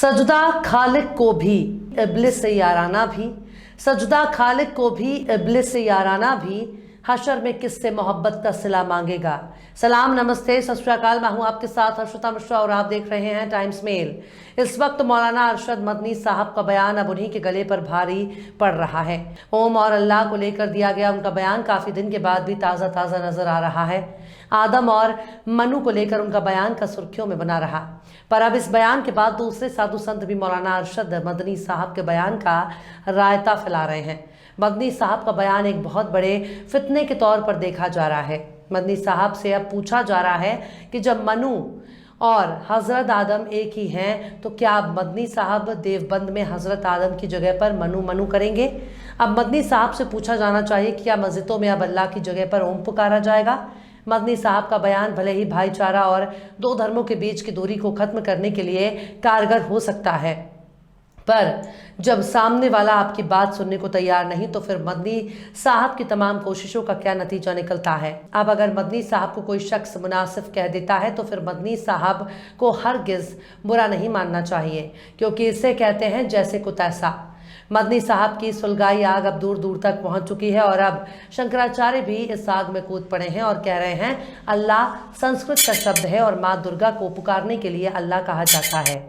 सजदा खालिक को भी इब्लिस से याराना भी, सजदा खालिक को भी इब्लिस से याराना भी, हशर में किससे मोहब्बत का सिला मांगेगा। सलाम, नमस्ते, सत श्री अकाल। मैं हूं आपके साथ हर्षिता मिश्रा और आप देख रहे हैं टाइम्स मेल। इस वक्त मौलाना अरशद मदनी साहब का बयान अब उन्हीं के गले पर भारी पड़ रहा है। ओम और अल्लाह को लेकर दिया गया उनका बयान काफ़ी दिन के बाद भी ताज़ा ताज़ा नज़र आ रहा है। आदम और मनु को लेकर उनका बयान का सुर्खियों में बना रहा, पर अब इस बयान के बाद दूसरे साधु संत भी मौलाना अरशद मदनी साहब के बयान का रायता फैला रहे हैं। मदनी साहब का बयान एक बहुत बड़े फितने के तौर पर देखा जा रहा है। मदनी साहब से अब पूछा जा रहा है कि जब मनु और हज़रत आदम एक ही हैं तो क्या अब मदनी साहब देवबंद में हज़रत आदम की जगह पर मनु मनु करेंगे। अब मदनी साहब से पूछा जाना चाहिए कि क्या मस्जिदों में अब अल्लाह की जगह पर ओम पुकारा जाएगा। मदनी साहब का बयान भले ही भाईचारा और दो धर्मों के बीच की दूरी को खत्म करने के लिए कारगर हो सकता है, पर जब सामने वाला आपकी बात सुनने को तैयार नहीं तो फिर मदनी साहब की तमाम कोशिशों का क्या नतीजा निकलता है। अब अगर मदनी साहब को कोई शख्स मुनासिफ कह देता है तो फिर मदनी साहब को हरगिज़ बुरा नहीं मानना चाहिए, क्योंकि इसे कहते हैं जैसे को तैसा। मदनी साहब की सुलगाई आग अब दूर दूर तक पहुंच चुकी है और अब शंकराचार्य भी इस आग में कूद पड़े हैं और कह रहे हैं अल्लाह संस्कृत का शब्द है और माँ दुर्गा को पुकारने के लिए अल्लाह कहा जाता है।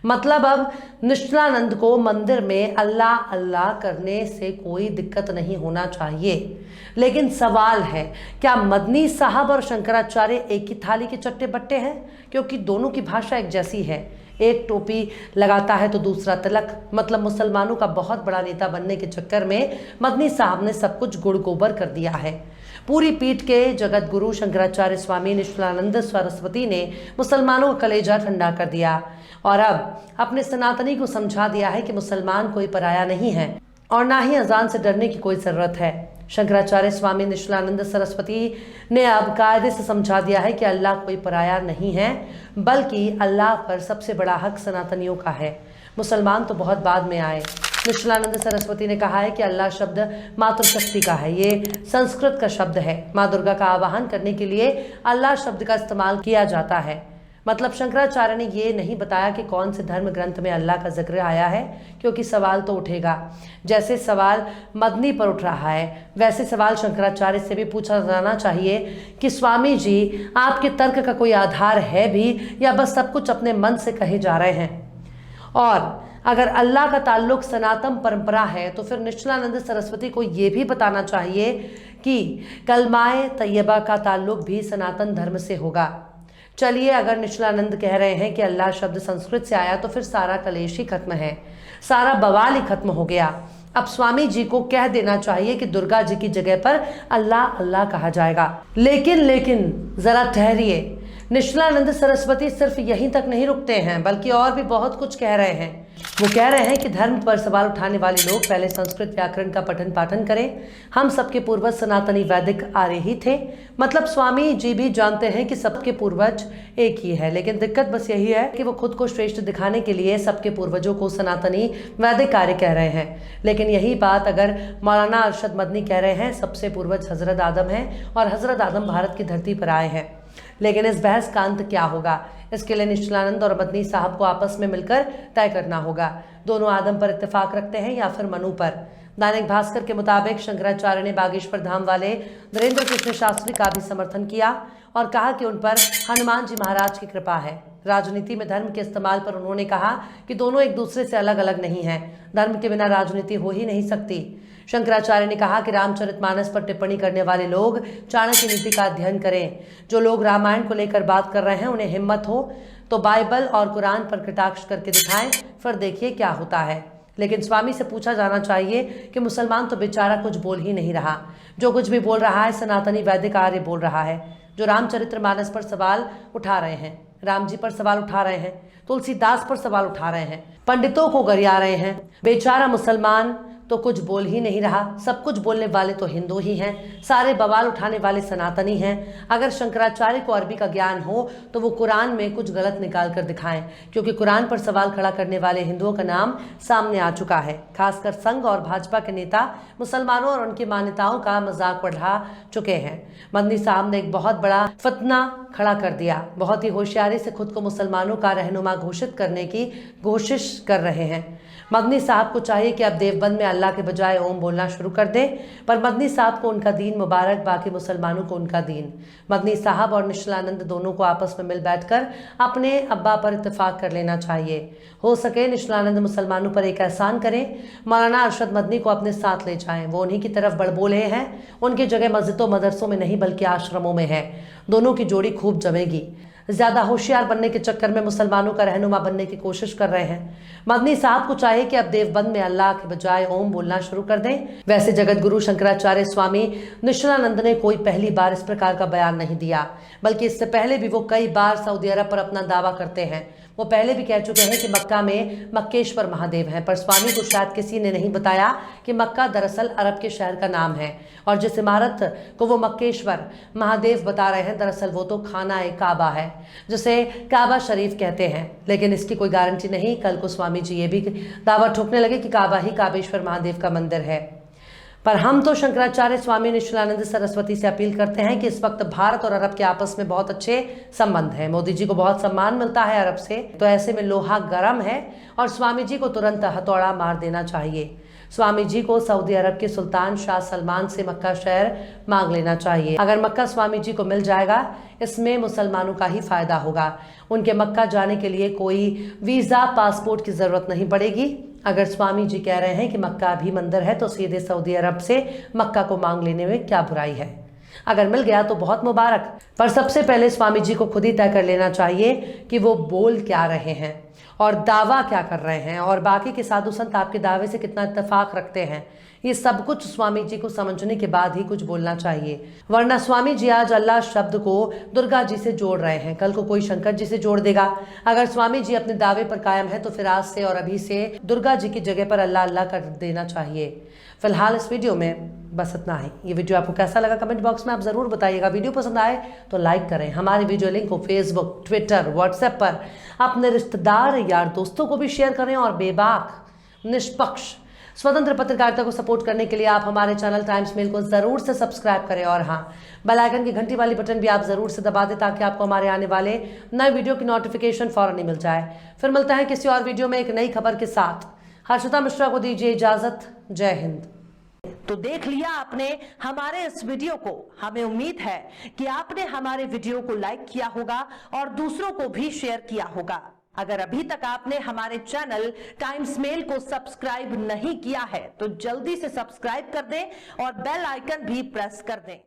मतलब अब निश्चलानंद को मंदिर में अल्लाह अल्लाह करने से कोई दिक्कत नहीं होना चाहिए। लेकिन सवाल है, क्या मदनी साहब और शंकराचार्य एक ही थाली के चट्टे बट्टे हैं? क्योंकि दोनों की भाषा एक जैसी है। एक टोपी लगाता है तो दूसरा तिलक। मतलब मुसलमानों का बहुत बड़ा नेता बनने के चक्कर में मदनी साहब ने सब कुछ गुड़ गोबर कर दिया है। पूरी पीठ के जगत गुरु शंकराचार्य स्वामी निश्चलानंद सरस्वती ने मुसलमानों का कलेजा ठंडा कर दिया और अब अपने सनातनी को समझा दिया है कि मुसलमान कोई पराया नहीं है और ना ही अजान से डरने की कोई ज़रूरत है। शंकराचार्य स्वामी निश्चलानंद सरस्वती ने अब कायदे से समझा दिया है कि अल्लाह कोई पराया नहीं है, बल्कि अल्लाह पर सबसे बड़ा हक सनातनियों का है। मुसलमान तो बहुत बाद में आए। निश्चलानंद सरस्वती ने कहा है कि अल्लाह शब्द मातृशक्ति का है, ये संस्कृत का शब्द है। माँ दुर्गा का आवाहन करने के लिए अल्लाह शब्द का इस्तेमाल किया जाता है। मतलब शंकराचार्य ने ये नहीं बताया कि कौन से धर्म ग्रंथ में अल्लाह का जिक्र आया है, क्योंकि सवाल तो उठेगा। जैसे सवाल मदनी पर उठ रहा है वैसे सवाल शंकराचार्य से भी पूछा जाना चाहिए कि स्वामी जी, आपके तर्क का कोई आधार है भी या बस सब कुछ अपने मन से कहे जा रहे हैं। और अगर अल्लाह का ताल्लुक सनातन परंपरा है तो फिर निश्चलानंद सरस्वती को ये भी बताना चाहिए कि कलमाए तैयबा का ताल्लुक भी सनातन धर्म से होगा। चलिए, अगर निश्चलानंद कह रहे हैं कि अल्लाह शब्द संस्कृत से आया तो फिर सारा कलेश ही खत्म है, सारा बवाल ही खत्म हो गया। अब स्वामी जी को कह देना चाहिए कि दुर्गा जी की जगह पर अल्लाह अल्लाह कहा जाएगा। लेकिन जरा ठहरिए, निश्चलानंद सरस्वती सिर्फ यहीं तक नहीं रुकते हैं, बल्कि और भी बहुत कुछ कह रहे हैं। वो कह रहे हैं कि धर्म पर सवाल उठाने वाले लोग पहले संस्कृत व्याकरण का पठन पाठन करें। हम सबके पूर्वज सनातनी वैदिक आर्य ही थे। मतलब स्वामी जी भी जानते हैं कि सबके पूर्वज एक ही है, लेकिन दिक्कत बस यही है कि वो खुद को श्रेष्ठ दिखाने के लिए सबके पूर्वजों को सनातनी वैदिक आर्य कह रहे हैं। लेकिन यही बात अगर मौलाना अरशद मदनी कह रहे हैं सबसे पूर्वज हजरत आदम है और हजरत आदम भारत की धरती पर आए हैं। लेकिन इस बहस का अंत क्या होगा, इसके लिए निश्चलानंद और मदनी साहब को आपस में मिलकर तय करना होगा। दोनों आदम पर इत्तेफाक रखते हैं या फिर मनु पर। दैनिक भास्कर के मुताबिक शंकराचार्य ने बागेश्वर धाम वाले नरेंद्र कृष्ण शास्त्री का भी समर्थन किया और कहा कि उन पर हनुमान जी महाराज की कृपा है। राजनीति में धर्म के इस्तेमाल पर उन्होंने कहा कि दोनों एक दूसरे से अलग अलग नहीं हैं, धर्म के बिना राजनीति हो ही नहीं सकती। शंकराचार्य ने कहा कि रामचरितमानस पर टिप्पणी करने वाले लोग चाणक्य नीति का अध्ययन करें। जो लोग रामायण को लेकर बात कर रहे हैं उन्हें हिम्मत हो तो बाइबल और कुरान पर कटाक्ष करके दिखाएं, फिर देखिए क्या होता है। लेकिन स्वामी से पूछा जाना चाहिए कि मुसलमान तो बेचारा कुछ बोल ही नहीं रहा। जो कुछ भी बोल रहा है सनातनी वैदिक आर्य बोल रहा है। जो रामचरितमानस पर सवाल उठा रहे हैं, राम जी पर सवाल उठा रहे हैं, तुलसीदास पर सवाल उठा रहे हैं, पंडितों को गरिया रहे हैं। बेचारा मुसलमान तो कुछ बोल ही नहीं रहा। सब कुछ बोलने वाले तो हिंदू ही हैं, सारे बवाल उठाने वाले सनातनी हैं। अगर शंकराचार्य को अरबी का ज्ञान हो तो वो कुरान में कुछ गलत निकाल कर दिखाएं, क्योंकि कुरान पर सवाल खड़ा करने वाले हिंदुओं का नाम सामने आ चुका है। खासकर संघ और भाजपा के नेता मुसलमानों और उनकी मान्यताओं का मजाक बढ़ा चुके हैं। मदनी साहब ने एक बहुत बड़ा फतना खड़ा कर दिया। बहुत ही होशियारी से खुद को मुसलमानों का रहनुमा घोषित करने की कोशिश कर रहे हैं। मदनी साहब को चाहिए कि अब देवबंद में अल्लाह के बजाय ओम बोलना शुरू कर दें, पर मदनी साहब को उनका दीन मुबारक, बाकी मुसलमानों को उनका दीन। मदनी साहब और निश्चलानंद दोनों को आपस में मिल बैठकर अपने अब्बा पर इत्तेफाक कर लेना चाहिए। हो सके निश्चलानंद मुसलमानों पर एक एहसान करें, मौलाना अरशद मदनी को अपने साथ ले जाएं। वो उन्हीं की तरफ बड़बोले हैं, उनकी जगह मस्जिदों मदरसों में नहीं बल्कि आश्रमों में है। दोनों की जोड़ी खूब जमेगी। ज्यादा होशियार बनने के चक्कर में मुसलमानों का रहनुमा बनने की कोशिश कर रहे हैं। मदनी साहब को चाहिए कि अब देवबंद में अल्लाह के बजाय ओम बोलना शुरू कर दें। वैसे जगत गुरु शंकराचार्य स्वामी निश्चलानंद ने कोई पहली बार इस प्रकार का बयान नहीं दिया, बल्कि इससे पहले भी वो कई बार सऊदी अरब पर अपना दावा करते हैं। वो पहले भी कह चुके हैं कि मक्का में मक्केश्वर महादेव हैं, पर स्वामी को शायद किसी ने नहीं बताया कि मक्का दरअसल अरब के शहर का नाम है, और जिस इमारत को वो मक्केश्वर महादेव बता रहे हैं दरअसल वो तो खाना ए काबा है, जिसे काबा शरीफ कहते हैं। लेकिन इसकी कोई गारंटी नहीं। कल को स्वामी जी ये भी दावा ठोकने लगे कि काबा ही काबेश्वर महादेव का मंदिर है। पर हम तो शंकराचार्य स्वामी निश्चलानंद सरस्वती से अपील करते हैं कि इस वक्त भारत और अरब के आपस में बहुत अच्छे संबंध हैं। मोदी जी को बहुत सम्मान मिलता है अरब से, तो ऐसे में लोहा गर्म है और स्वामी जी को तुरंत हथौड़ा मार देना चाहिए। स्वामी जी को सऊदी अरब के सुल्तान शाह सलमान से मक्का शहर मांग लेना चाहिए। अगर मक्का स्वामी जी को मिल जाएगा, इसमें मुसलमानों का ही फायदा होगा। उनके मक्का जाने के लिए कोई वीज़ा पासपोर्ट की ज़रूरत नहीं पड़ेगी। अगर स्वामी जी कह रहे हैं कि मक्का भी मंदिर है, तो सीधे सऊदी अरब से मक्का को मांग लेने में क्या बुराई है। अगर मिल गया तो बहुत मुबारक, पर सबसे पहले स्वामी जी को खुद ही तय कर लेना चाहिए कि वो बोल क्या रहे हैं और दावा क्या कर रहे हैं, और बाकी के साधु संत आपके दावे से कितना इत्तेफाक रखते हैं। ये सब कुछ स्वामी जी को समझने के बाद ही कुछ बोलना चाहिए, वरना स्वामी जी आज अल्लाह शब्द को दुर्गा जी से जोड़ रहे हैं, कल को कोई शंकर जी से जोड़ देगा। अगर स्वामी जी अपने दावे पर कायम है तो फिर आज से और अभी से दुर्गा जी की जगह पर अल्लाह अल्लाह कर देना चाहिए। फिलहाल इस वीडियो में बस इतना ही। ये वीडियो आपको कैसा लगा कमेंट बॉक्स में आप ज़रूर बताइएगा। वीडियो पसंद आए तो लाइक करें। हमारी वीडियो लिंक को फेसबुक, ट्विटर, व्हाट्सएप पर अपने रिश्तेदार, यार, दोस्तों को भी शेयर करें, और बेबाक, निष्पक्ष, स्वतंत्र पत्रकारिता को सपोर्ट करने के लिए आप हमारे चैनल टाइम्स मेल को ज़रूर से सब्सक्राइब करें, और हाँ, बेल आइकन की घंटी वाली बटन भी आप ज़रूर से दबा दें ताकि आपको हमारे आने वाले नए वीडियो की नोटिफिकेशन फौरन ही मिल जाए। फिर मिलते हैं किसी और वीडियो में एक नई खबर के साथ। हर्षिता मिश्रा को दीजिए इजाज़त। जय हिंद। तो देख लिया आपने हमारे इस वीडियो को। हमें उम्मीद है कि आपने हमारे वीडियो को लाइक किया होगा और दूसरों को भी शेयर किया होगा। अगर अभी तक आपने हमारे चैनल टाइम्स मेल को सब्सक्राइब नहीं किया है तो जल्दी से सब्सक्राइब कर दें और बेल आइकन भी प्रेस कर दें।